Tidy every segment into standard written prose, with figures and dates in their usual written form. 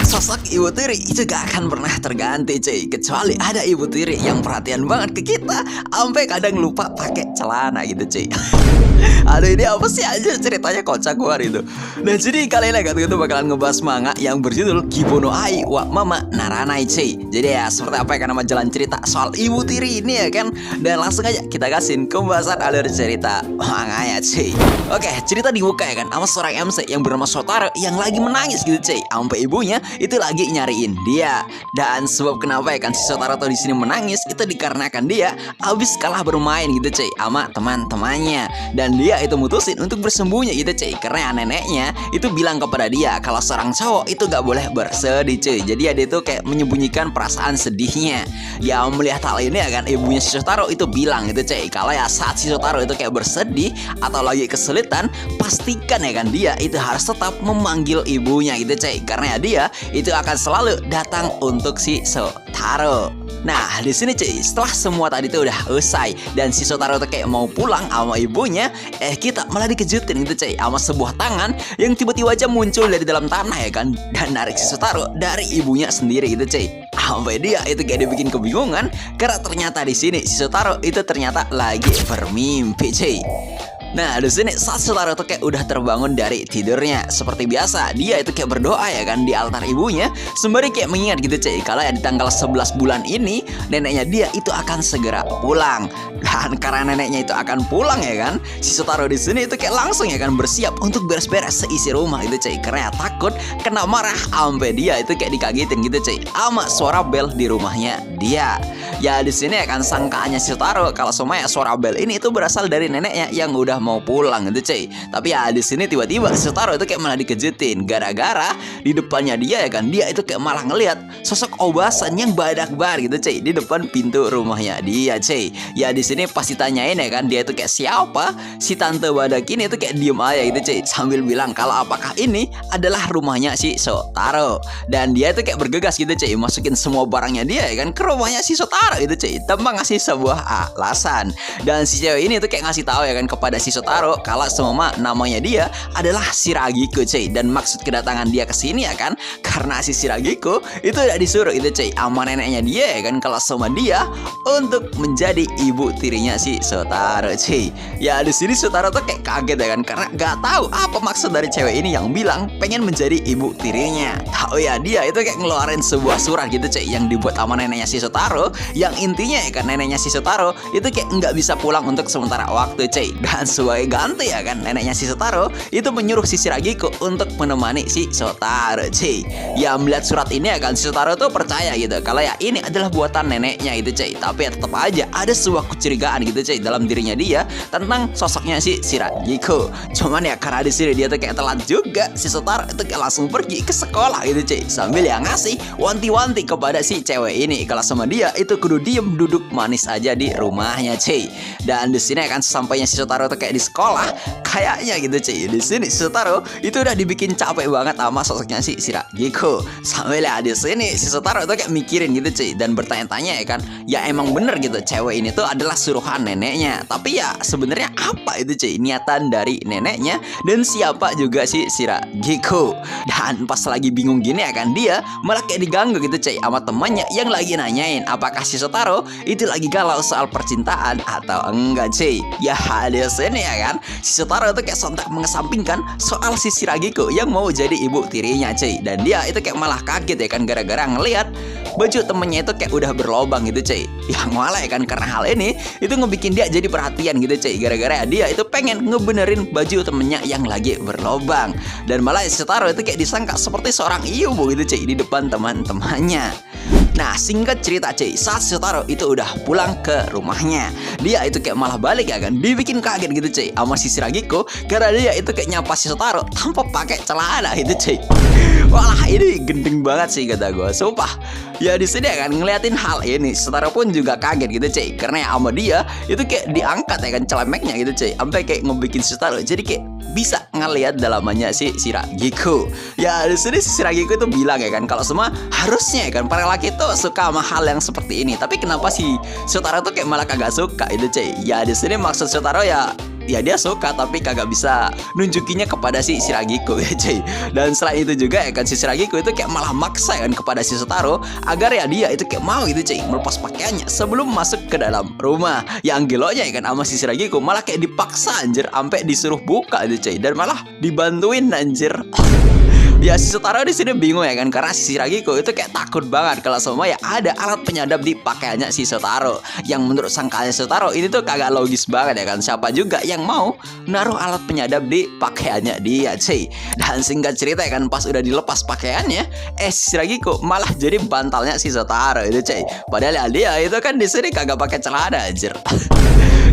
Sosok ibu tiri itu gak akan pernah terganti cuy, kecuali ada ibu tiri yang perhatian banget ke kita, sampai kadang lupa pakai celana gitu cuy. Aduh, ini apa sih aja ceritanya kocak banget itu. Nah, jadi kali ini Gatku bakalan ngebahas manga yang berjudul Kibono Ai wa Mama Naranai cuy. Jadi ya seperti apa ya nama jalan cerita soal ibu tiri ini ya kan. Dan langsung aja kita gasin ke pembahasan alur cerita manganya cuy. Oke, cerita dibuka ya kan sama seorang MC yang bernama Shotaro yang lagi menangis gitu cuy, sampai ibunya itu lagi nyariin dia. Dan sebab kenapa ya kan si Shotaro tuh di sini menangis itu dikarenakan dia habis kalah bermain gitu cuy sama teman-temannya. Dan dia itu mutusin untuk bersembunyi gitu cuy, karena neneknya itu bilang kepada dia kalau seorang cowok itu gak boleh bersedih cuy. Jadi dia itu kayak menyembunyikan perasaan sedihnya. Ya melihat hal ini ya kan ibunya si Shotaro itu bilang gitu cuy, kalau ya saat si Shotaro itu kayak bersedih atau lagi kesulitan, pastikan ya kan dia itu harus tetap memanggil ibunya gitu cuy, karena ya dia itu akan selalu datang untuk si Shotaro. Nah, di sini cuy, setelah semua tadi tuh udah usai dan si Shotaro tuh kayak mau pulang sama ibunya, kita malah dikejutin gitu cuy sama sebuah tangan yang tiba-tiba aja muncul dari dalam tanah ya kan, dan narik si Shotaro dari ibunya sendiri gitu cuy. Sampai dia itu kayak dibikin kebingungan karena ternyata di sini si Shotaro itu ternyata lagi bermimpi cuy. Nah, di sini saat Shotaro tuh kayak udah terbangun dari tidurnya, seperti biasa dia itu kayak berdoa ya kan di altar ibunya, sembari kayak mengingat gitu cuy kalau ya di tanggal 11 bulan ini neneknya dia itu akan segera pulang. Dan karena neneknya itu akan pulang ya kan, si Shotaro di sini itu kayak langsung ya kan bersiap untuk beres-beres seisi rumah gitu cuy, karena ya takut kena marah, sampai dia itu kayak dikagetin gitu cuy sama suara bel di rumahnya dia. Ya di sini ya kan sangkaannya si Shotaro kalau semuanya suara bel ini itu berasal dari neneknya yang udah mau pulang gitu cuy. Tapi ya di sini tiba-tiba si Shotaro itu kayak malah dikejutin gara-gara di depannya dia ya kan, dia itu kayak malah ngelihat sosok obasan yang badak-bar gitu cuy di depan pintu rumahnya dia cuy. Ya di sini pas ditanyain ya kan dia itu kayak siapa, si tante badak ini itu kayak diem aja gitu cuy sambil bilang kalau apakah ini adalah rumahnya si Shotaro. Dan dia itu kayak bergegas gitu cuy masukin semua barangnya dia ya kan ke rumahnya si Shotaro itu cuy tanpa ngasih sebuah alasan. Dan si cewek ini tuh kayak ngasih tahu ya kan kepada si Shotaro kalau semua namanya dia adalah Shiragiko cuy, dan maksud kedatangan dia ke sini ya kan karena si Shiragiko itu udah disuruh itu cuy sama neneknya dia ya kan kalau sama dia untuk menjadi ibu tirinya si Shotaro cuy. Ya di sini Shotaro tuh kayak kaget ya kan karena gak tahu apa maksud dari cewek ini yang bilang pengen menjadi ibu tirinya. Tahu ya dia itu kayak ngeluarin sebuah surat gitu cuy yang dibuat sama neneknya si Shotaro, yang intinya ya kan neneknya si Shotaro itu kayak nggak bisa pulang untuk sementara waktu cuy. Dan sebagai ganti ya kan neneknya si Shotaro itu menyuruh si Shiragiko untuk menemani si Shotaro cuy. Ya melihat surat ini ya kan si Shotaro tuh percaya gitu kalau ya ini adalah buatan neneknya itu cuy. Tapi ya tetap aja ada sebuah kecurigaan gitu cuy dalam dirinya dia tentang sosoknya si Shiragiko. Cuman ya karena di sini dia tuh kayak telat juga, si Shotaro itu kayak langsung pergi ke sekolah gitu cuy sambil ya ngasih wanti-wanti kepada si cewek ini kalau sama dia itu kudu diem duduk manis aja di rumahnya cuy. Dan di sini kan sampainya si Shotaro tuh kayak di sekolah kayaknya gitu cuy, di sini si Shotaro itu udah dibikin capek banget sama sosoknya si Shiragiko. Sampai lah di sini si Shotaro tuh kayak mikirin gitu cuy dan bertanya-tanya ya kan, ya emang bener gitu cewek ini tuh adalah suruhan neneknya. Tapi ya sebenarnya apa itu cuy niatan dari neneknya dan siapa juga si Shiragiko. Dan pas lagi bingung gini ya kan dia malah kayak diganggu gitu cuy sama temannya yang lagi nanyain apakah si Shotaro itu lagi galau soal percintaan atau enggak cuy. Ya di sini ya kan si Shotaro itu kayak sontak mengesampingkan soal si Shiragiko yang mau jadi ibu tirinya cuy. Dan dia itu kayak malah kaget ya kan gara-gara ngelihat baju temennya itu kayak udah berlobang gitu cuy. Yang malah ya kan karena hal ini itu ngebikin dia jadi perhatian gitu cuy, gara-gara dia itu pengen ngebenerin baju temennya yang lagi berlobang. Dan malah Shotaro itu kayak disangka seperti seorang ibu gitu cuy di depan teman-temannya. Nah singkat cerita cuy, saat Shotaro itu udah pulang ke rumahnya, dia itu kayak malah balik ya kan dibikin kaget gitu cuy sama si Shiragiko karena dia itu kayak nyapa si Shotaro tanpa pakai celana gitu cuy. Walah ini gendeng banget sih kata gue, sumpah. Ya di sini ya kan ngeliatin hal ini Shotaro pun juga kaget gitu cuy, karena ya sama dia itu kayak diangkat ya kan celemeknya gitu cuy, sampai kayak ngebikin Shotaro jadi kayak bisa ngelihat dalamannya si Shiragiku. Ya di sini si Shiragiku itu bilang ya kan, kalau semua harusnya ya kan para laki itu suka sama hal yang seperti ini. Tapi kenapa si Shotaro tuh kayak malah kagak suka itu cuy. Ya di sini maksud Shotaro ya dia suka tapi kagak bisa nunjukinya kepada si Shiragiku ya cuy. Dan selain itu juga ya kan si Shiragiku itu kayak malah maksa kan kepada si Shotaro agar ya dia itu kayak mau gitu cuy melepas pakaiannya sebelum masuk ke dalam rumah. Yang gelonya ya kan sama si Shiragiku malah kayak dipaksa anjir sampai disuruh buka itu cuy, dan malah dibantuin anjir. Ya si Shotaro di sini bingung ya kan, karena si Shiragiku itu kayak takut banget kalau semua ya ada alat penyadap di pakaiannya si Shotaro. Yang menurut sangkanya Shotaro ini tuh kagak logis banget ya kan. Siapa juga yang mau naruh alat penyadap di pakaiannya dia cuy. Dan singkat cerita ya kan, pas udah dilepas pakaiannya, si Shiragiku malah jadi bantalnya si Shotaro itu cuy. Padahal ya dia itu kan di sini kagak pakai celana anjir.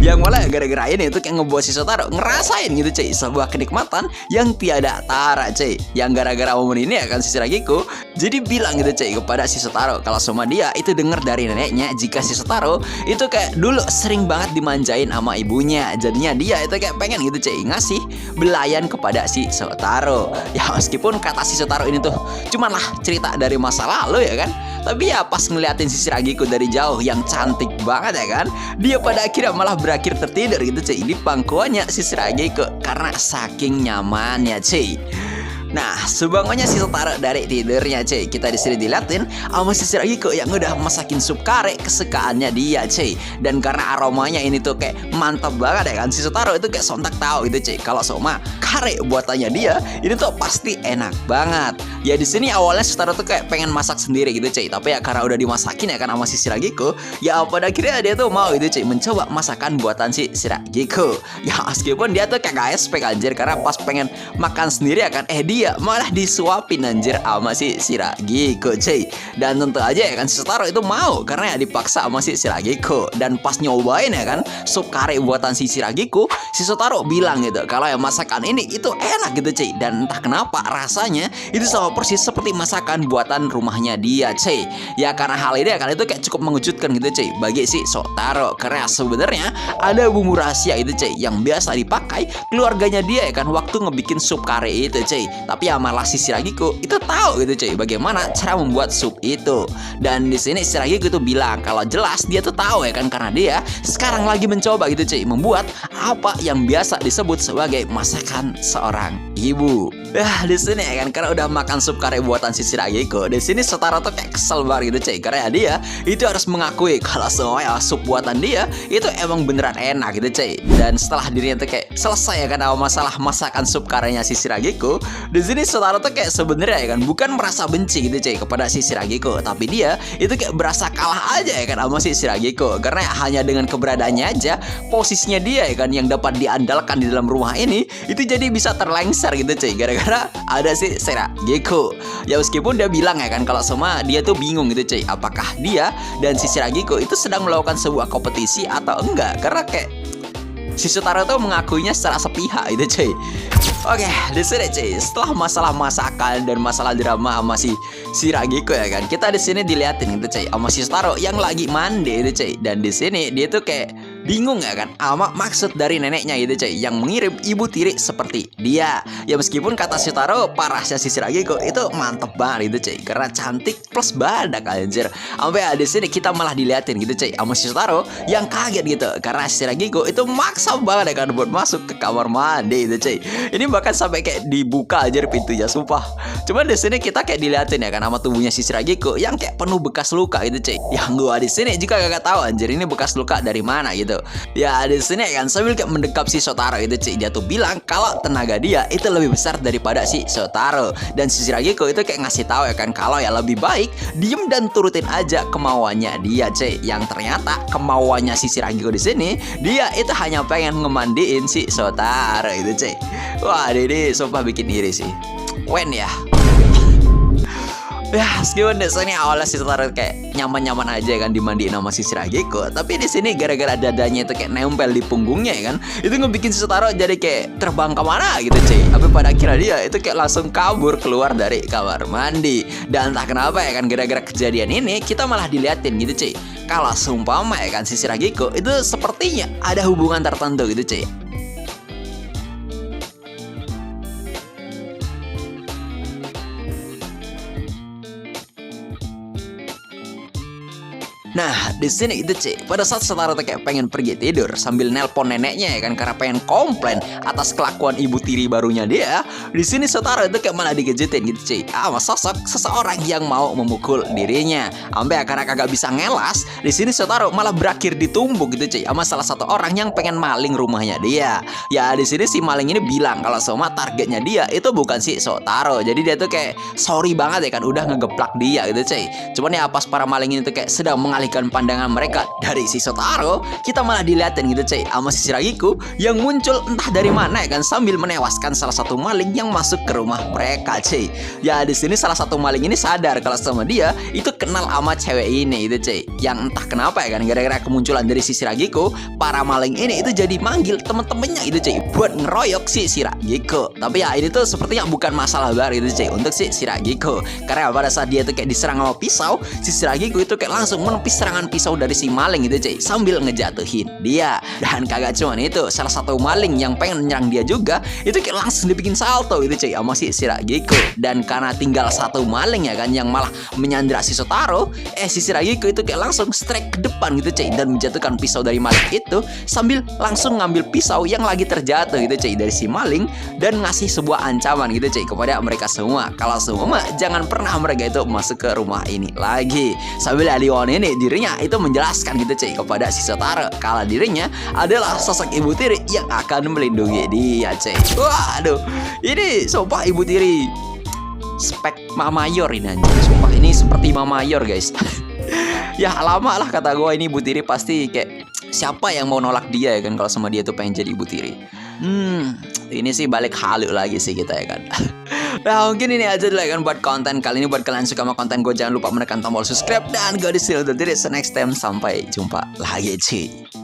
Yang malah gara-gara ini itu kayak ngebuat si Shotaro ngerasain gitu cuy sebuah kenikmatan yang tiada tara cuy. Yang gara-gara momen ini ya kan si Shiragiku jadi bilang gitu cuy kepada si Shotaro kalau sama dia itu denger dari neneknya jika si Shotaro itu kayak dulu sering banget dimanjain sama ibunya. Jadinya dia itu kayak pengen gitu cuy ngasih belayan kepada si Shotaro. Ya meskipun kata si Shotaro ini tuh cuman lah cerita dari masa lalu ya kan, tapi ya pas ngeliatin si Shiragiku dari jauh yang cantik banget ya kan, dia pada akhirnya malah berakhir tertidur gitu cuy di pangkuannya si Shiragiku karena saking nyamannya cuy. Nah, sebangunnya si Shotaro dari tidurnya cuy, kita di sini diliatin sama si Shiragiku yang udah masakin sup kare kesukaannya dia cuy. Dan karena aromanya ini tuh kayak mantap banget ya kan, si Shotaro itu kayak sontak tahu gitu cuy kalau sama kare buatannya dia ini tuh pasti enak banget. Ya di sini awalnya Shotaro tuh kayak pengen masak sendiri gitu cuy, tapi ya karena udah dimasakin ya kan sama si Shiragiku, ya pada akhirnya dia tuh mau gitu cuy mencoba masakan buatan si Shiragiku. Ya meskipun dia tuh kayak gak expect anjir, karena pas pengen makan sendiri ya kan, dia malah disuapin anjir sama si Shiragiku cuy. Dan tentu aja ya kan si Shotaro itu mau karena ya dipaksa sama si Shiragiku. Dan pas nyobain ya kan sup kare buatan si Shiragiku, si Shotaro bilang gitu kalau ya masakan ini itu enak gitu cuy. Dan entah kenapa rasanya itu sama persis seperti masakan buatan rumahnya dia cuy. Ya karena hal ini ya kan itu kayak cukup mengejutkan gitu cuy bagi si Shotaro, karena sebenarnya ada bumbu rahasia itu cuy yang biasa dipakai keluarganya dia ya kan waktu ngebikin sup kare itu cuy. Tapi ya malah si Shiragiku itu tahu gitu cuy bagaimana cara membuat sup itu. Dan di sini Shiragiku itu bilang kalau jelas dia tuh tahu ya kan, karena dia sekarang lagi mencoba gitu cuy membuat apa yang biasa disebut sebagai masakan seorang ibu. Di sini ya kan karena udah makan sup kare buatan si Shiragiku, di sini Shotaro tuh kayak kesel banget gitu cuy, karena ya dia itu harus mengakui kalau semua ya sup buatan dia itu emang beneran enak gitu cuy. Dan setelah dirinya tuh kayak selesai ya kan sama masalah masakan sup karenya si Shiragiku, di sini Shotaro tuh kayak sebenarnya ya kan bukan merasa benci gitu cuy kepada si Shiragiku, tapi dia itu kayak berasa kalah aja ya kan sama si Shiragiku, karena hanya dengan keberadaannya aja posisinya dia ya kan yang dapat diandalkan di dalam rumah ini itu jadi bisa terlengser gitu cuy gara-gara ada si Shiragiku. Ya meskipun dia bilang ya kan kalau semua dia tuh bingung gitu cuy apakah dia dan si Shiragiku itu sedang melakukan sebuah kompetisi atau enggak, karena kayak si Shotaro tuh mengakuinya secara sepihak itu cuy. Oke, di sini cuy, setelah masalah masakan dan masalah drama sama si Shiragiku ya kan, kita di sini diliatin gitu cuy sama si Shotaro yang lagi mandi itu cuy. Dan di sini dia tuh kayak bingung ya kan sama maksud dari neneknya gitu cuy yang mengirim ibu tiri seperti dia. Ya meskipun kata si Shotaro parasnya si Shiragiku itu mantep banget gitu cuy, karena cantik plus badak anjir. Sampai di sini kita malah diliatin gitu cuy sama si Shotaro yang kaget gitu karena si Shiragiku itu maksa banget ya kan buat masuk ke kamar mandi gitu cuy. Ini bahkan sampai kayak dibuka aja pintunya sumpah. Cuman di sini kita kayak diliatin ya kan sama tubuhnya si Shiragiku yang kayak penuh bekas luka gitu cuy. Yang gua di sini juga gak tahu anjir ini bekas luka dari mana gitu. Ya di sini kan sambil kayak mendekap si Shotaro itu cuy, dia tuh bilang kalau tenaga dia itu lebih besar daripada si Shotaro. Dan si Shiragiku itu kayak ngasih tahu ya kan kalau ya lebih baik diem dan turutin aja kemauannya dia cuy. Yang ternyata kemauannya si Shiragiku di sini dia itu hanya pengen ngemandiin si Shotaro itu cuy. Wah ini sumpah bikin iri sih. Wen ya. Ya, meskipun di sini awalnya si Shotaro kayak nyaman-nyaman aja kan dimandiin sama si Shiragiku, tapi di sini gara-gara dadanya itu kayak nempel di punggungnya ya kan, itu ngebikin si Shotaro jadi kayak terbang kemana gitu cuy. Tapi pada akhirnya dia itu kayak langsung kabur keluar dari kamar mandi. Dan entah kenapa ya kan gara-gara kejadian ini kita malah diliatin gitu cuy kalau sumpama ya kan si Shiragiku itu sepertinya ada hubungan tertentu gitu cuy Nah, di sini itu Ci, pada saat Shotaro tuh kayak pengen pergi tidur sambil nelpon neneknya ya kan karena pengen komplain atas kelakuan ibu tiri barunya dia. Di sini Shotaro itu kayak malah dikejutin gitu Ci, sama sosok seseorang yang mau memukul dirinya. Sampai karena kagak bisa ngelas, di sini Shotaro malah berakhir ditumbuk gitu Ci sama salah satu orang yang pengen maling rumahnya dia. Ya di sini si maling ini bilang kalau semua targetnya dia itu bukan si Shotaro. Jadi dia tuh kayak sorry banget ya kan udah ngegeplak dia gitu Ci. Cuman ya pas para maling ini tuh kayak sedang mengalihkan pandangan mereka dari si Shotaro, kita malah diliatin gitu Cey sama si Shiragiku yang muncul entah dari mana ya kan sambil menewaskan salah satu maling yang masuk ke rumah mereka Cey. Ya di sini salah satu maling ini sadar kalau sama dia itu kenal sama cewek ini itu Cey. Yang entah kenapa ya kan gara-gara kemunculan dari si Shiragiku, para maling ini itu jadi manggil temen-temennya itu Cey buat ngeroyok si Shiragiku. Tapi ya ini tuh sepertinya bukan masalah baru itu Cey untuk si Shiragiku. Karena pada saat dia tuh kayak diserang sama pisau, si Shiragiku itu kayak langsung menepis serangan pisau dari si maling itu Cey sambil ngejatuhin dia. Dan kagak cuman itu, salah satu maling yang pengen menyerang dia juga itu kayak langsung dibikin salto itu Cey sama si Shiragiku. Dan karena tinggal satu maling ya kan yang malah menyandra si Shotaro, si Shiragiku itu kayak langsung strike ke depan gitu Cey dan menjatuhkan pisau dari maling itu sambil langsung ngambil pisau yang lagi terjatuh gitu Cey dari si maling dan ngasih sebuah ancaman gitu Cey kepada mereka semua kalau semua jangan pernah mereka itu masuk ke rumah ini lagi. Sambil Aliwon ini dirinya itu menjelaskan gitu Cey kepada si Shotaro kalau dirinya adalah sosok ibu tiri yang akan melindungi dia Cey. Waduh, ini sumpah ibu tiri spek Mamayor ini anjir. Sumpah ini seperti Mamayor guys. Ya lama lah kata gue ini ibu tiri pasti kayak siapa yang mau nolak dia ya kan kalau sama dia tuh pengen jadi ibu tiri. Ini sih balik halu lagi sih kita ya kan. Nah mungkin ini aja dulu ya kan buat konten kali ini. Buat kalian suka sama konten gue jangan lupa menekan tombol subscribe dan gue di sini undur diri. So next time sampai jumpa lagi cuy.